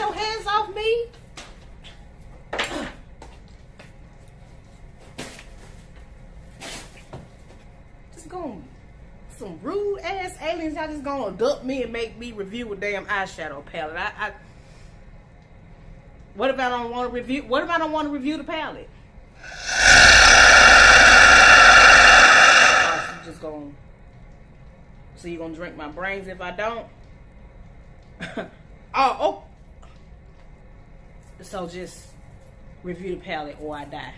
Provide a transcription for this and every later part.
your hands off me. Just going some rude ass aliens. Y'all just gonna adopt me and make me review a damn eyeshadow palette. What if I don't want to review? What if I don't want to review the palette? So you gonna drink my brains if I don't? oh. So just review the palette or I die.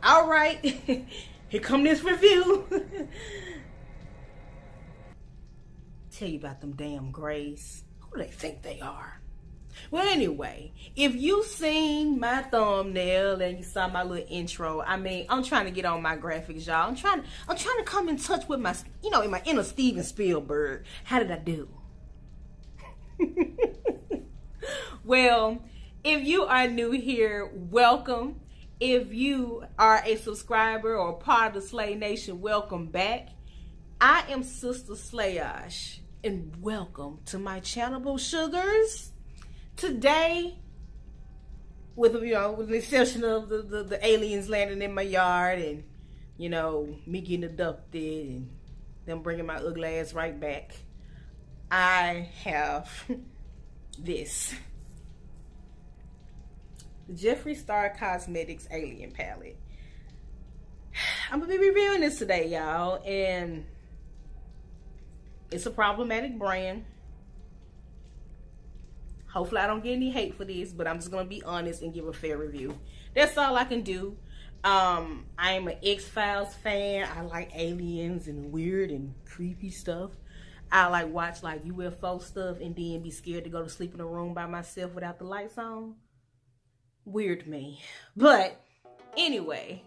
All right, here come this review. Tell you about them damn grays. Who do they think they are? Well, anyway, if you seen my thumbnail and you saw my little intro, I mean, I'm trying to get on my graphics, y'all. I'm trying to come in touch with my, in my inner Steven Spielberg. How did I do? Well, if you are new here, welcome. If you are a subscriber or part of the Slay Nation, welcome back. I am Sister Slayosh, and welcome to my channel, sugars. Today, with the exception of the aliens landing in my yard and me getting abducted and them bringing my ugly ass right back, I have this. The Jeffree Star Cosmetics Alien Palette. I'm gonna be reviewing this today, y'all, and it's a problematic brand. Hopefully I don't get any hate for this, but I'm just gonna be honest and give a fair review. That's all I can do. I am an X-Files fan. I like aliens and weird and creepy stuff. I like watch like UFO stuff and then be scared to go to sleep in a room by myself without the lights on. Weird me. But anyway,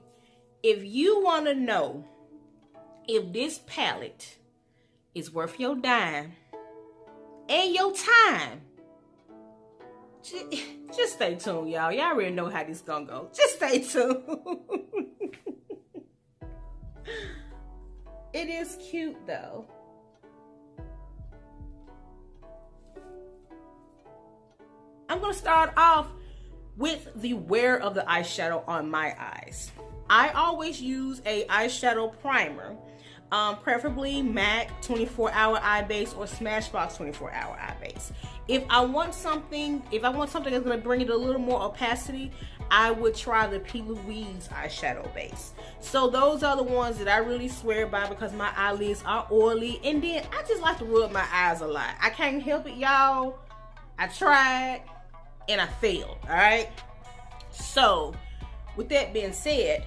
if you want to know if this palette is worth your dime and your time, just stay tuned, y'all. Y'all already know how this gonna go. Just stay tuned. It is cute though. I'm gonna start off with the wear of the eyeshadow on my eyes. I always use a eyeshadow primer, preferably MAC 24-hour eye base or Smashbox 24-hour eye base. If I want something that's gonna bring it a little more opacity, I would try the P. Louise eyeshadow base. So those are the ones that I really swear by because my eyelids are oily, and then I just like to rub my eyes a lot. I can't help it, y'all. I tried and I failed. All right. So with that being said,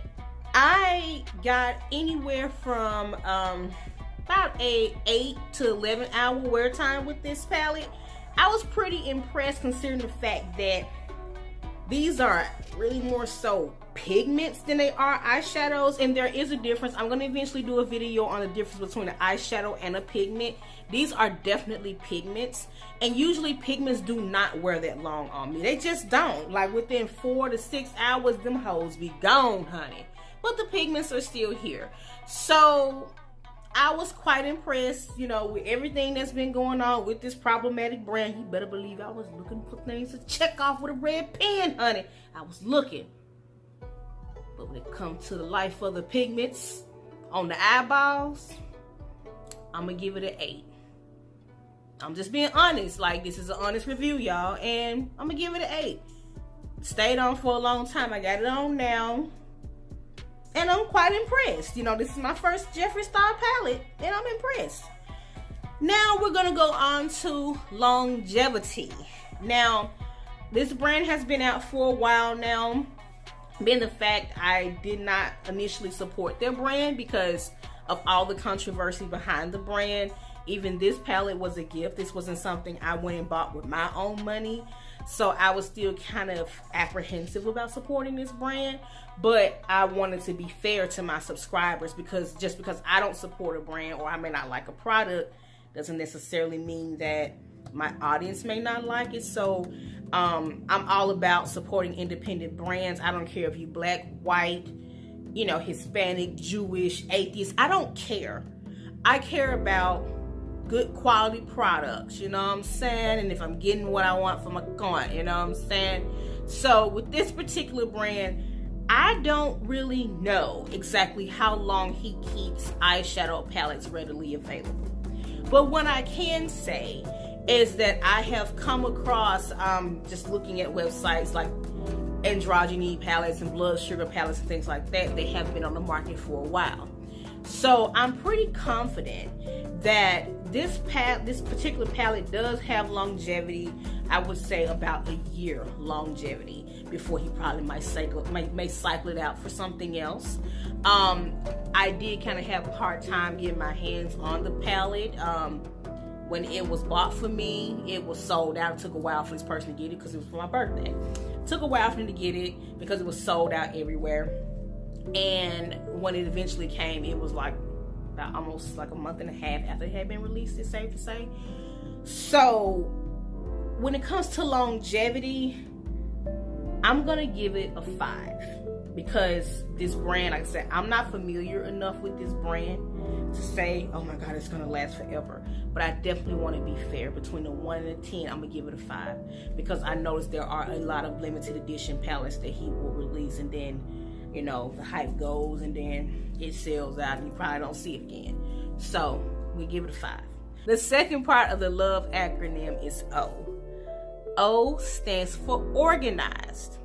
I got anywhere from about a 8 to 11 hour wear time with this palette. I was pretty impressed considering the fact that these are really more so pigments than they are eyeshadows, and there is a difference. I'm going to eventually do a video on the difference between an eyeshadow and a pigment. These are definitely pigments, and usually pigments do not wear that long on me. They just don't. Like within 4 to 6 hours, them hoes be gone, honey. But the pigments are still here. So I was quite impressed, with everything that's been going on with this problematic brand. You better believe I was looking for things to check off with a red pen, honey. I was looking. But when it comes to the life of the pigments on the eyeballs, I'm going to give it an 8. I'm just being honest. Like, this is an honest review, y'all. And I'm going to give it an 8. Stayed on for a long time. I got it on now. And I'm quite impressed. This is my first Jeffree Star palette, and I'm impressed. Now we're going to go on to longevity. Now, this brand has been out for a while now. Being the fact I did not initially support their brand because of all the controversy behind the brand. Even this palette was a gift. This wasn't something I went and bought with my own money. So I was still kind of apprehensive about supporting this brand, but I wanted to be fair to my subscribers because just because I don't support a brand or I may not like a product doesn't necessarily mean that my audience may not like it. So I'm all about supporting independent brands. I don't care if you black, white, Hispanic, Jewish, atheist. I don't care. I care about good quality products, you know what I'm saying? And if I'm getting what I want for my coin, you know what I'm saying? So with this particular brand, I don't really know exactly how long he keeps eyeshadow palettes readily available. But what I can say is that I have come across, just looking at websites like androgyny palettes and blood sugar palettes and things like that, they have been on the market for a while. So I'm pretty confident that this particular palette does have longevity. I would say about a year longevity before he probably may cycle it out for something else. I did kind of have a hard time getting my hands on the palette. When it was bought for me, it was sold out. It took a while for this person to get it because it was for my birthday. It took a while for me to get it because it was sold out everywhere. And when it eventually came, it was like about almost like a month and a half after it had been released, it's safe to say. So when it comes to longevity, I'm gonna give it a 5 because this brand, like I said, I'm not familiar enough with this brand to say, oh my God, it's gonna last forever. But I definitely want to be fair. Between a 1 and a 10, I'm gonna give it a 5 because I noticed there are a lot of limited edition palettes that he will release, and then, you know, the hype goes and then it sells out and you probably don't see it again. So we give it a 5. The second part of the love acronym is O. O stands for organized.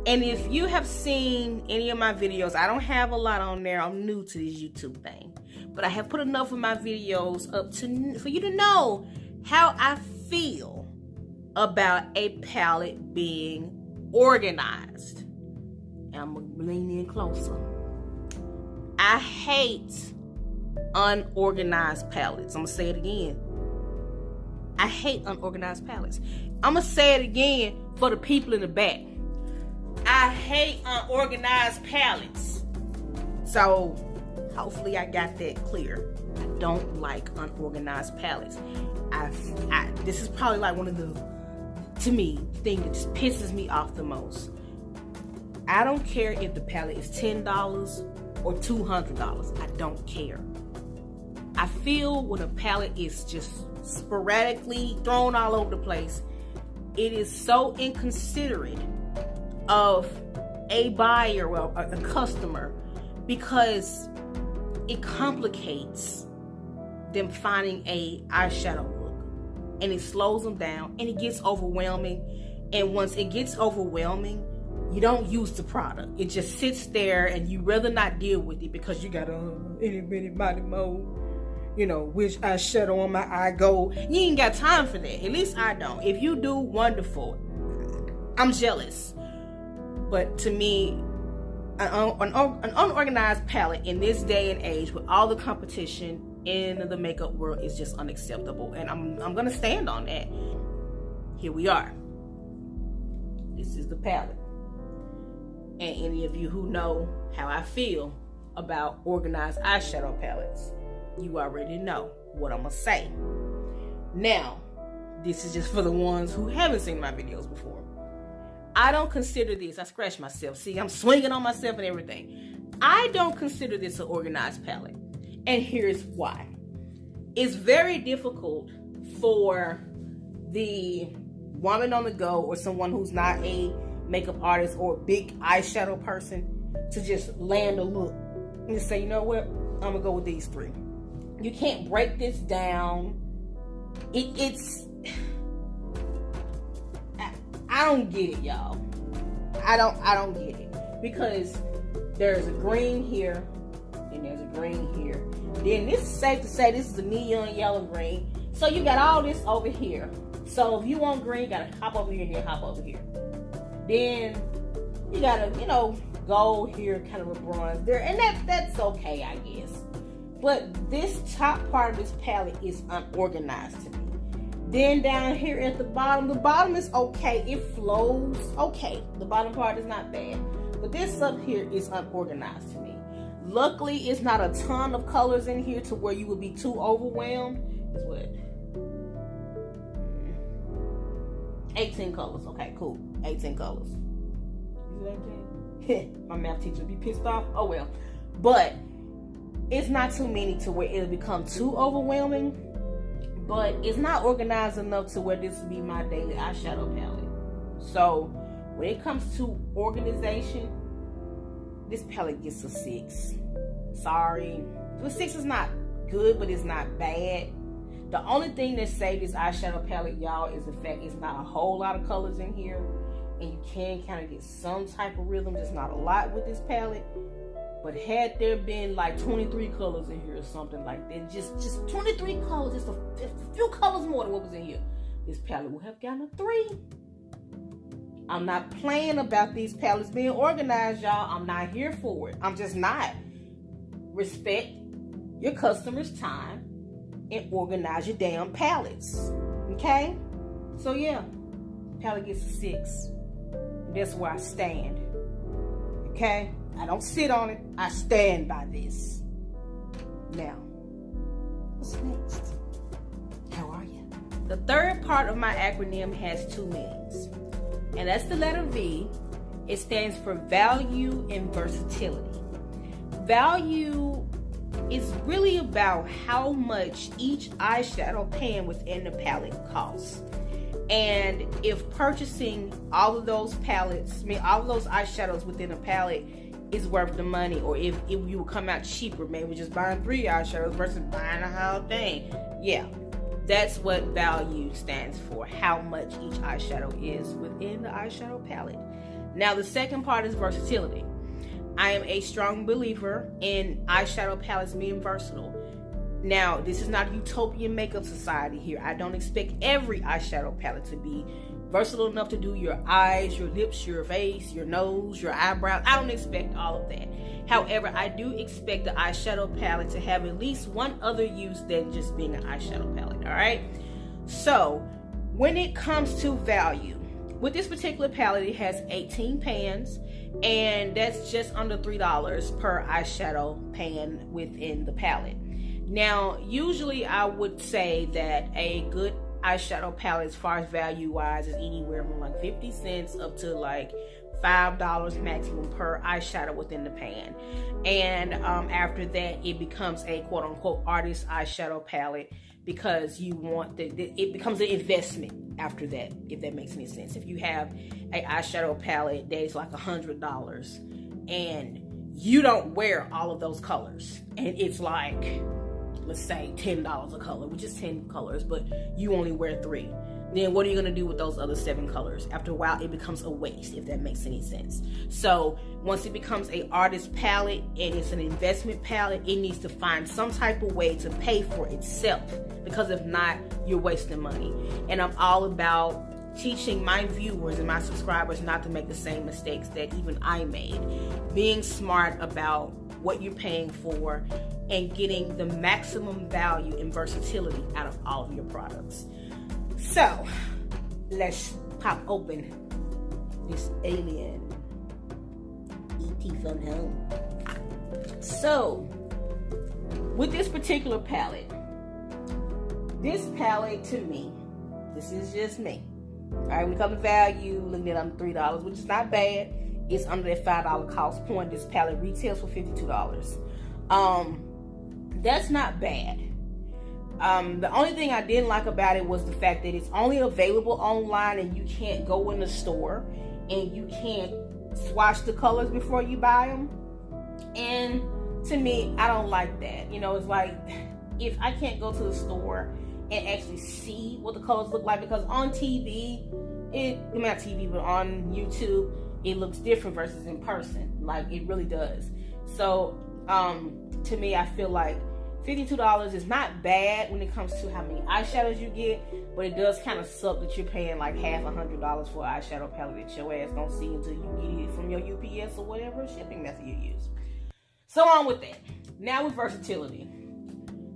And if you have seen any of my videos, I don't have a lot on there. I'm new to this YouTube thing. But I have put enough of my videos up for you to know how I feel about a palette being organized. And I'm going to lean in closer. I hate unorganized palettes. I'm going to say it again. I hate unorganized palettes. I'm going to say it again for the people in the back. I hate unorganized palettes. So hopefully I got that clear. I don't like unorganized palettes. This is probably like one of the, to me, thing that just pisses me off the most. I don't care if the palette is $10 or $200. I don't care. I feel when a palette is just sporadically thrown all over the place, it is so inconsiderate of a buyer or a customer because it complicates them finding a eyeshadow look, and it slows them down and it gets overwhelming. And once it gets overwhelming, you don't use the product. It just sits there and you rather not deal with it because you got a itty bitty body mode, you know, which eyeshadow on my eye go. You ain't got time for that. At least I don't. If you do, wonderful. I'm jealous. But to me, an unorganized palette in this day and age with all the competition in the makeup world is just unacceptable. And I'm gonna stand on that. Here we are. This is the palette. And any of you who know how I feel about organized eyeshadow palettes, you already know what I'm gonna say. Now, this is just for the ones who haven't seen my videos before. I don't consider this, I scratch myself. See, I'm swinging on myself and everything. I don't consider this an organized palette. And here's why. It's very difficult for the woman on the go or someone who's not a makeup artist or a big eyeshadow person to just land a look and just say, you know what, I'm gonna go with these 3. You can't break this down. I don't get it, y'all. I don't get it. Because there's a green here, and there's a green here. Then this is safe to say this is a neon yellow green. So you got all this over here. So if you want green, you gotta hop over here and then hop over here. Then you gotta, you know, gold here, kind of a bronze there. And that's okay, I guess. But this top part of this palette is unorganized to me. Then down here at the bottom is okay. It flows okay. The bottom part is not bad. But this up here is unorganized to me. Luckily, it's not a ton of colors in here to where you would be too overwhelmed. It's what? 18 colors. Okay, cool. 18 colors. Is it 18? My math teacher would be pissed off. Oh well. But it's not too many to where it'll become too overwhelming, but it's not organized enough to where this will be my daily eyeshadow palette. So when it comes to organization, this palette gets a 6. Sorry. The 6 is not good, but it's not bad. The only thing that saves this eyeshadow palette, y'all, is the fact it's not a whole lot of colors in here. And you can kind of get some type of rhythm. Just not a lot with this palette. But had there been like 23 colors in here or something like that, just 23 colors, just a few colors more than what was in here, this palette would have gotten a 3. I'm not playing about these palettes being organized, y'all. I'm not here for it. I'm just not. Respect your customers' time and organize your damn palettes. Okay? So yeah, palette gets a 6. That's where I stand. Okay? I don't sit on it. I stand by this. Now, what's next? How are you? The third part of my acronym has 2 meanings. And that's the letter V. It stands for value and versatility. Value is really about how much each eyeshadow pan within the palette costs. And if purchasing all of those palettes, all of those eyeshadows within a palette is worth the money, or if you would come out cheaper, maybe just buying 3 eyeshadows versus buying a whole thing. Yeah. That's what value stands for, how much each eyeshadow is within the eyeshadow palette. Now, the second part is versatility. I am a strong believer in eyeshadow palettes being versatile. Now, this is not a utopian makeup society here. I don't expect every eyeshadow palette to be versatile enough to do your eyes, your lips, your face, your nose, your eyebrows. I don't expect all of that. However, I do expect the eyeshadow palette to have at least one other use than just being an eyeshadow palette, all right? So, when it comes to value, with this particular palette, it has 18 pans, and that's just under $3 per eyeshadow pan within the palette. Now, usually I would say that a good eyeshadow palette, as far as value-wise, is anywhere from like 50 cents up to like $5 maximum per eyeshadow within the pan. And after that, it becomes a quote-unquote artist eyeshadow palette, because you want it becomes an investment after that, if that makes any sense. If you have a eyeshadow palette that is like $100 and you don't wear all of those colors, and it's like, let's say $10 a color, which is 10 colors, but you only wear 3. Then what are you going to do with those other 7 colors? After a while, it becomes a waste, if that makes any sense. So once it becomes an artist palette and it's an investment palette, it needs to find some type of way to pay for itself, because if not, you're wasting money. And I'm all about teaching my viewers and my subscribers not to make the same mistakes that even I made. Being smart about what you're paying for and getting the maximum value and versatility out of all of your products. So, let's pop open this alien E.T. from home. So, with this particular palette, to me, this is just me. Alright, when it comes to value, looking at under $3, which is not bad. It's under that $5 cost point. This palette retails for $52. That's not bad. The only thing I didn't like about it was the fact that it's only available online, and you can't go in the store and you can't swatch the colors before you buy them. And to me, I don't like that. You know, it's like, if I can't go to the store and actually see what the colors look like, because on TV, not TV, but on YouTube, it looks different versus in person. Like, it really does. So, to me, I feel like $52 is not bad when it comes to how many eyeshadows you get, but it does kind of suck that you're paying like half $100 for an eyeshadow palette that your ass don't see until you get it from your UPS or whatever shipping method you use. So on with that. Now with versatility.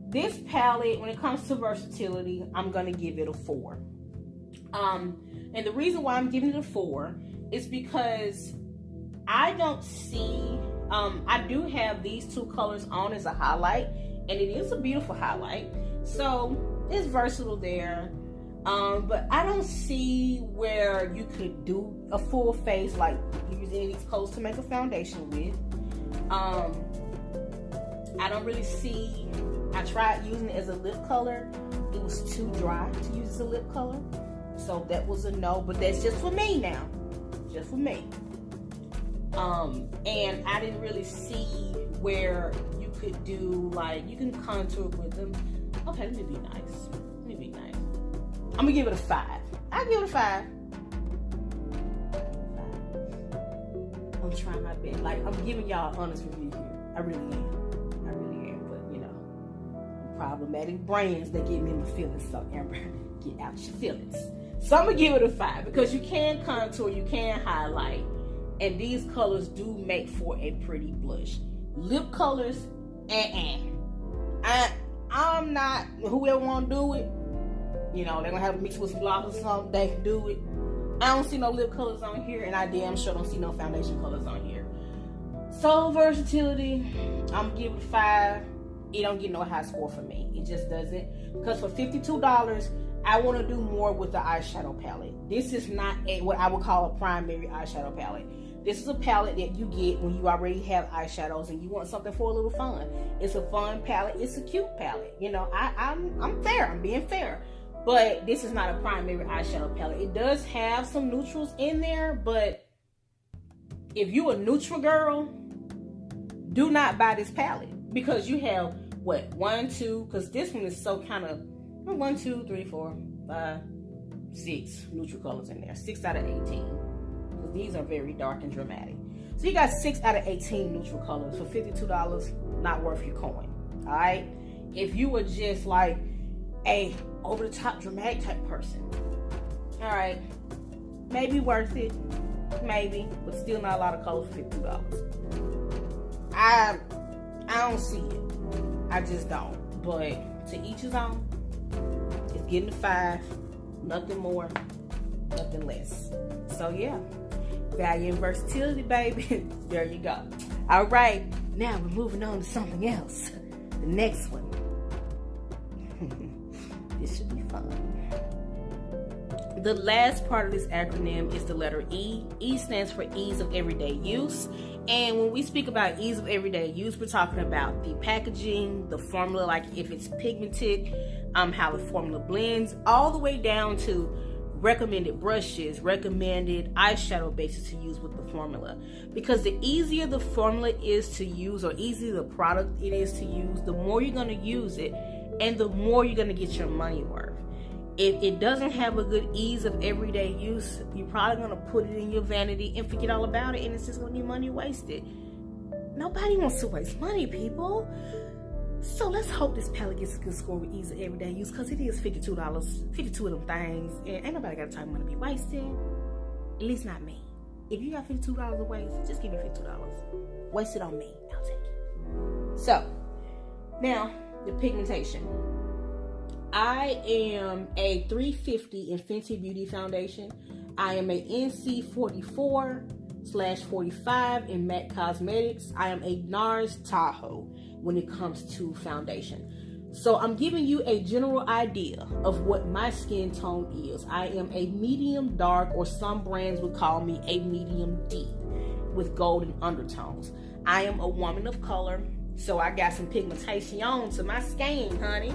This palette, when it comes to versatility, I'm going to give it a 4. And the reason why I'm giving it a 4 is because I don't see, I do have these 2 colors on as a highlight, and it is a beautiful highlight. So it's versatile there. But I don't see where you could do a full face, like use any of these colors to make a foundation with. I don't really see, I tried using it as a lip color. It was too dry to use as a lip color. So that was a no, but that's just for me now. Just for me. And I didn't really see where you could do, like, you can contour with them. Okay, let me be nice. Let me be nice. I'm gonna give it a 5. I'll give it a 5. I'm trying my best. Like, I'm giving y'all an honest review here. I really am. I really am. But, you know, problematic brands, they give me my feelings. So, Amber, get out your feelings. So, I'm going to give it a 5 because you can contour, you can highlight. And these colors do make for a pretty blush. Lip colors, I'm not, whoever want to do it, you know, they're going to have to mix with some gloss or something, they can do it. I don't see no lip colors on here, and I damn sure don't see no foundation colors on here. So, versatility, I'm going to give it a 5. It don't get no high score for me. It just doesn't. Because for $52, I want to do more with the eyeshadow palette. This is not what I would call a primary eyeshadow palette. This is a palette that you get when you already have eyeshadows and you want something for a little fun. It's a fun palette. It's a cute palette. You know, I'm fair. I'm being fair. But this is not a primary eyeshadow palette. It does have some neutrals in there, but if you a neutral girl, do not buy this palette because you have what, 1, 2, because this one is so kind of 1, 2, 3, 4, 5, 6 neutral colors in there. 6 out of 18. Because these are very dark and dramatic. So you got 6 out of 18 neutral colors for $52. Not worth your coin. Alright? If you were just like a over the top dramatic type person, alright, maybe worth it. Maybe. But still not a lot of colors for $52. I don't see it. I just don't. But to each his own. It's getting a 5. Nothing more, nothing less. So yeah, value and versatility, baby. There you go. All right, now we're moving on to something else. The next one. This should be fun. The last part of this acronym is the letter E. E stands for ease of everyday use. And when we speak about ease of everyday use, we're talking about the packaging, the formula, like if it's pigmented, how the formula blends, all the way down to recommended brushes, recommended eyeshadow bases to use with the formula. Because the easier the formula is to use, or easier the product it is to use, the more you're going to use it and the more you're going to get your money worth. If it doesn't have a good ease of everyday use, you're probably going to put it in your vanity and forget all about it, and it's just going to be money wasted. Nobody wants to waste money, people. So let's hope this palette gets a good score with ease of everyday use, because it is $52, 52 of them things, and ain't nobody got time to be wasting. At least not me. If you got $52 to waste, just give me $52. Waste it on me. I'll take it. So, now, the pigmentation. I am a 350 in Fenty Beauty foundation. I am a NC 44/45 in MAC Cosmetics. I am a NARS Tahoe when it comes to foundation. So I'm giving you a general idea of what my skin tone is. I am a medium dark, or some brands would call me a medium deep with golden undertones. I am a woman of color, so I got some pigmentation to my skin, honey.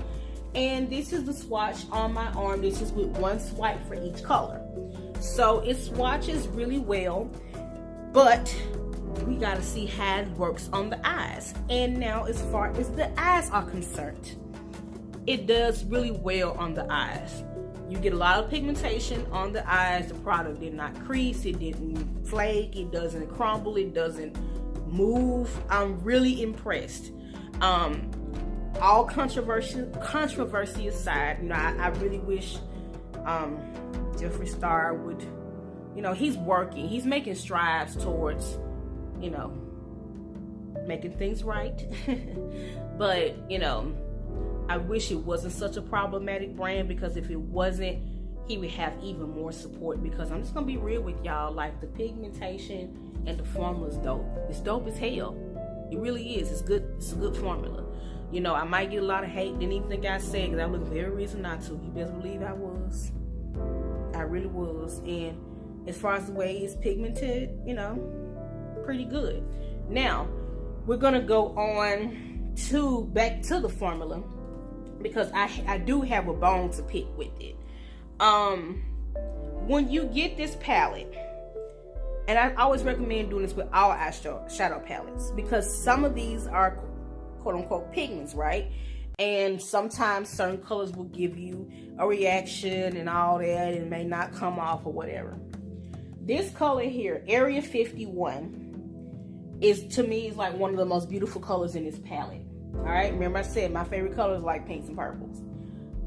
And this is the swatch on my arm. This is with one swipe for each color. So it swatches really well, but we gotta see how it works on the eyes. And now, as far as the eyes are concerned, it does really well on the eyes. You get a lot of pigmentation on the eyes. The product did not crease, it didn't flake, it doesn't crumble, it doesn't move. I'm really impressed. All controversy aside, you know, I really wish Jeffree Star would, you know, he's working, he's making strides towards, you know, making things right. But, you know, I wish it wasn't such a problematic brand, because if it wasn't, he would have even more support. Because I'm just gonna be real with y'all, like, the pigmentation and the formula is dope. It's dope as hell. It really is. It's good. It's a good formula. You know, I might get a lot of hate. Didn't even think I said, because I looked for every reason not to. You best believe I was. I really was. And as far as the way it's pigmented, you know, pretty good. Now, we're going to go on back to the formula, because I do have a bone to pick with it. When you get this palette, and I always recommend doing this with all eyeshadow palettes, because some of these are quote-unquote pigments, right? And sometimes certain colors will give you a reaction and all that, and may not come off or whatever. This color here, Area 51, is, to me, is like one of the most beautiful colors in this palette. All right, remember I said my favorite color is like pinks and purples.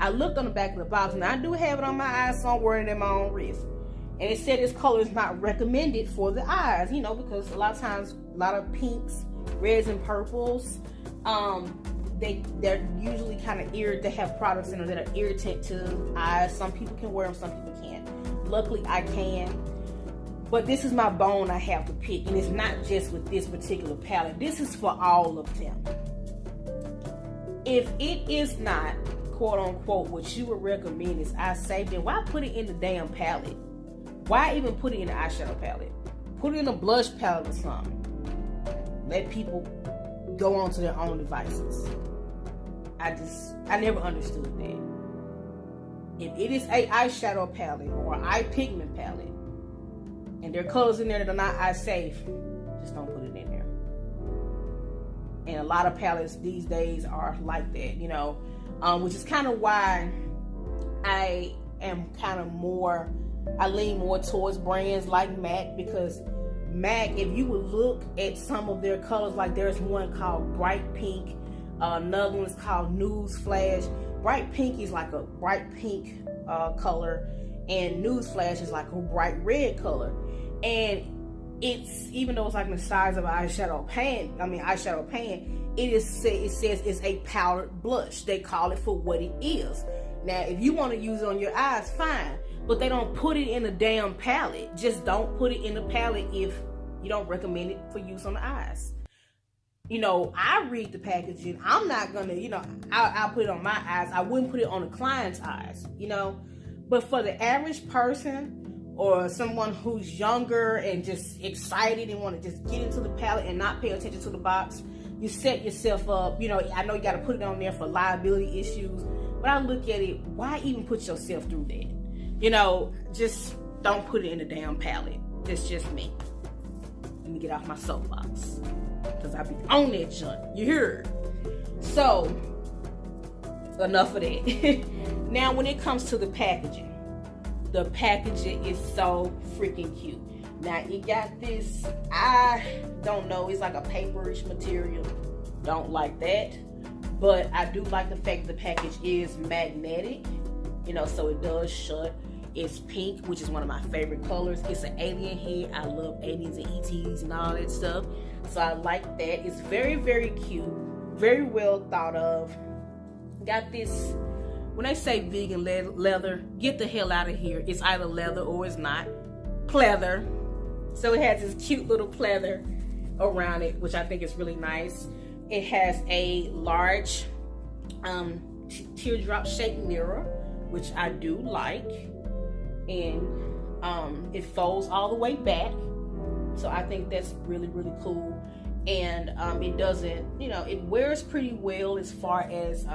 I looked on the back of the box, and I do have it on my eyes, so I'm wearing it on my own wrist. And it said this color is not recommended for the eyes, you know, because a lot of times, a lot of pinks, reds, and purples, they're usually kind of they have products in them that are irritant to the eyes. Some people can wear them, some people can't. Luckily, I can. But this is my bone I have to pick, and it's not just with this particular palette. This is for all of them. If it is not, quote unquote, what you would recommend is eye safe, then why put it in the damn palette? Why even put it in the eyeshadow palette? Put it in a blush palette or something. Let people go on to their own devices. I never understood that. If it is a eyeshadow palette or eye pigment palette, and there are colors in there that are not eye safe, just don't put it in there. And a lot of palettes these days are like that, you know, which is kind of why I lean more towards brands like MAC, because MAC, if you would look at some of their colors, like there's one called Bright Pink, another one is called News Flash. Bright Pink is like a bright pink color, and News Flash is like a bright red color. And it's, even though it's like the size of an eyeshadow pan, it says it's a powdered blush. They call it for what it is. Now, if you want to use it on your eyes, fine, but they don't put it in a damn palette. Just don't put it in the palette if you don't recommend it for use on the eyes. You know, I read the packaging. I'm not gonna, you know, I'll put it on my eyes. I wouldn't put it on the client's eyes, you know. But for the average person, or someone who's younger and just excited and want to just get into the palette and not pay attention to the box, you set yourself up. You know, I know you got to put it on there for liability issues, but I look at it, why even put yourself through that? You know, just don't put it in the damn palette. That's just me. Let me get off my soapbox, because I be on that junk. You heard? So, enough of that. Now, when it comes to the packaging is so freaking cute. Now, it got this, I don't know, it's like a paperish material. Don't like that. But I do like the fact the package is magnetic, you know, so it does shut. It's pink, which is one of my favorite colors. It's an alien head. I love aliens and ETs and all that stuff. So I like that. It's very, very cute. Very well thought of. Got this, when they say vegan leather, get the hell out of here. It's either leather or it's not. Pleather. So it has this cute little pleather around it, which I think is really nice. It has a large teardrop shaped mirror, which I do like. And it folds all the way back. So I think that's really, really cool. And it doesn't, you know, it wears pretty well as far as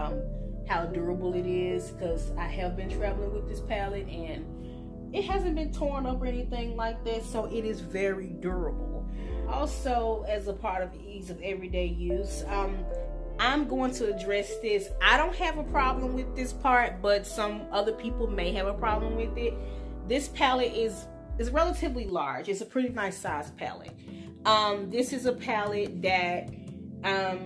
how durable it is, because I have been traveling with this palette and it hasn't been torn up or anything like that, so it is very durable. Also, as a part of the ease of everyday use, I'm going to address this. I don't have a problem with this part, but some other people may have a problem with it. This palette is relatively large. It's a pretty nice size palette. This is a palette that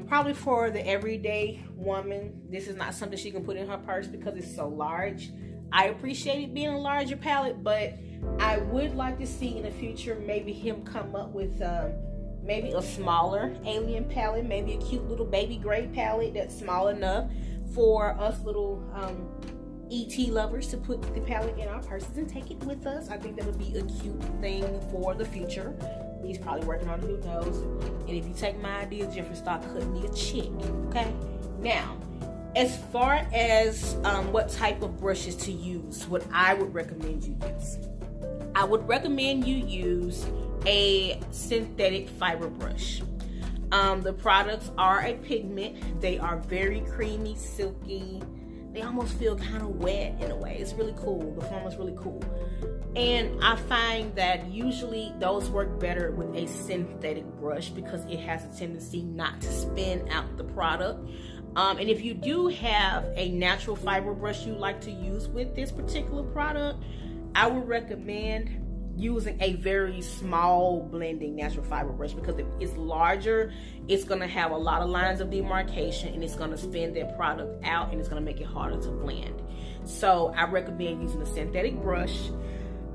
probably for the everyday woman, this is not something she can put in her purse because it's so large. I appreciate it being a larger palette, but I would like to see in the future maybe him come up with maybe a smaller alien palette, maybe a cute little baby gray palette that's small enough for us little ET lovers to put the palette in our purses and take it with us. I think that would be a cute thing for the future. He's probably working on it, who knows. And if you take my idea, Jeffree, start cutting me a check, okay? Now, as far as what type of brushes to use, what I would recommend you use, I would recommend you use a synthetic fiber brush. The products are a pigment. They are very creamy, silky. They almost feel kind of wet in a way. It's really cool. The formula's really cool. And I find that usually those work better with a synthetic brush because it has a tendency not to spin out the product. And if you do have a natural fiber brush you like to use with this particular product, I would recommend using a very small blending natural fiber brush, because if it's larger, it's going to have a lot of lines of demarcation and it's going to spin that product out and it's going to make it harder to blend. So I recommend using a synthetic brush.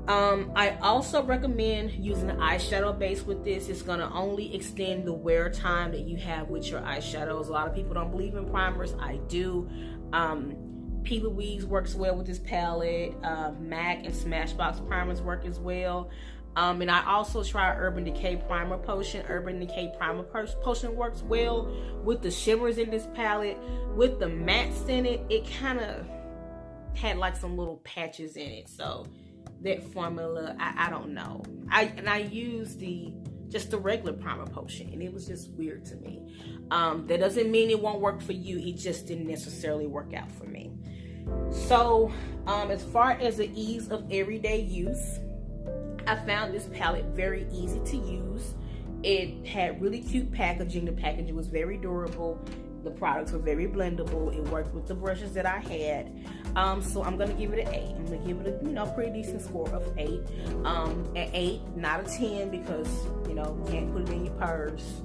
I also recommend using an eyeshadow base with this. It's going to only extend the wear time that you have with your eyeshadows. A lot of people don't believe in primers. I do. P. Louise works well with this palette. MAC and Smashbox primers work as well. And I also try Urban Decay Primer Potion. Urban Decay Primer Potion works well with the shimmers in this palette. With the mattes in it, it kind of had like some little patches in it. So that formula, I don't know. I used just the regular primer potion and it was just weird to me. That doesn't mean it won't work for you. It just didn't necessarily work out for me. So as far as the ease of everyday use, I found this palette very easy to use. It had really cute packaging. The packaging was very durable. The products were very blendable. It worked with the brushes that I had. So I'm gonna give it an 8. I'm gonna give it a pretty decent score of 8. An 8, not a 10, because you can't put it in your purse.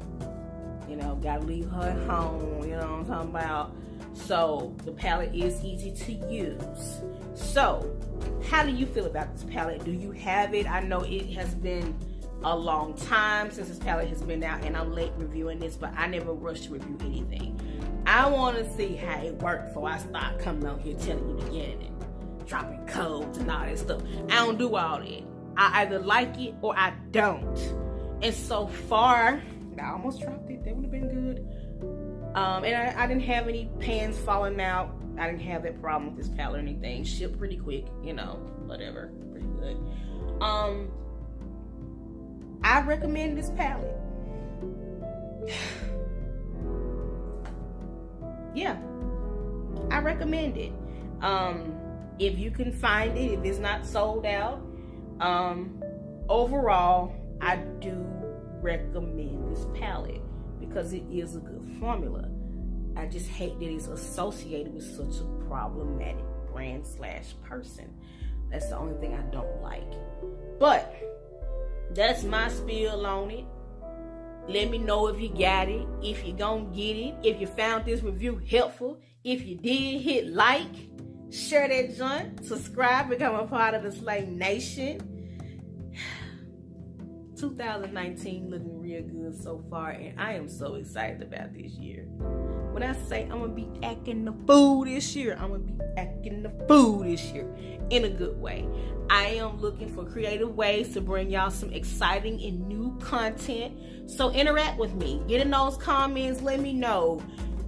Gotta leave her at home. You know what I'm talking about. So the palette is easy to use. So how do you feel about this palette? Do you have it? I know it has been a long time since this palette has been out and I'm late reviewing this, but I never rush to review anything. I want to see how it works before I start coming out here telling you again and dropping codes and all that stuff. I don't do all that. I either like it or I don't. And so far, I almost dropped it. That would have been good. And I didn't have any pans falling out. I didn't have that problem with this palette or anything. Shipped pretty quick, whatever. Pretty good. I recommend this palette. Yeah, I recommend it. If you can find it, if it's not sold out, overall, I do recommend this palette because it is a good formula. I just hate that it's associated with such a problematic brand / person. That's the only thing I don't like. But that's my spiel on it. Let me know if you got it, if you gonna get it, if you found this review helpful. If you did, hit like, share that joint, subscribe, become a part of the Slay Nation. 2019 looking real good so far, and I am so excited about this year. When I say I'm gonna be acting the fool this year, I'm gonna be acting the fool this year in a good way. I am looking for creative ways to bring y'all some exciting and new content. So interact with me. Get in those comments. Let me know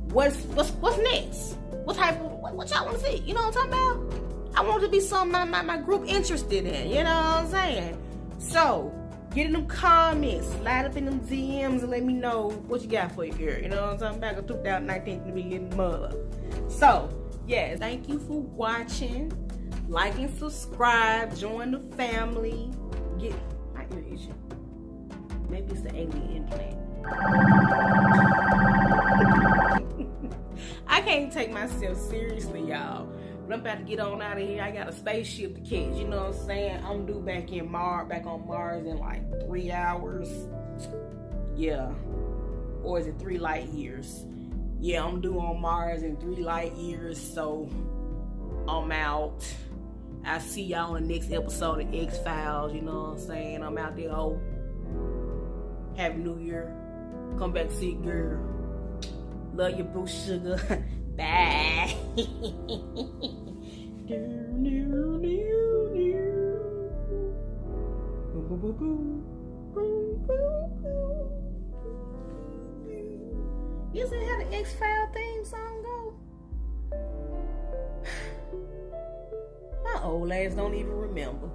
what's next. What y'all want to see? You know what I'm talking about? I want it to be something my group interested in. You know what I'm saying? So get in them comments, slide up in them DMs, and let me know what you got for your girl. You know what I'm talking about? 2019 to be getting mother. So, yeah, thank you for watching. Like and subscribe. Join the family. Get my ear itching. Maybe it's the alien implant. I can't take myself seriously, y'all. But I'm about to get on out of here. I got a spaceship to catch. You know what I'm saying? I'm due back on Mars in like 3 hours. Yeah. Or is it 3 light years? Yeah, I'm due on Mars in 3 light years. So I'm out. I'll see y'all on the next episode of X-Files. You know what I'm saying? I'm out there. Oh, happy New Year. Come back to see your girl. Love you, boo sugar. Bye. Isn't how the X-File theme song go? My old ass don't even remember.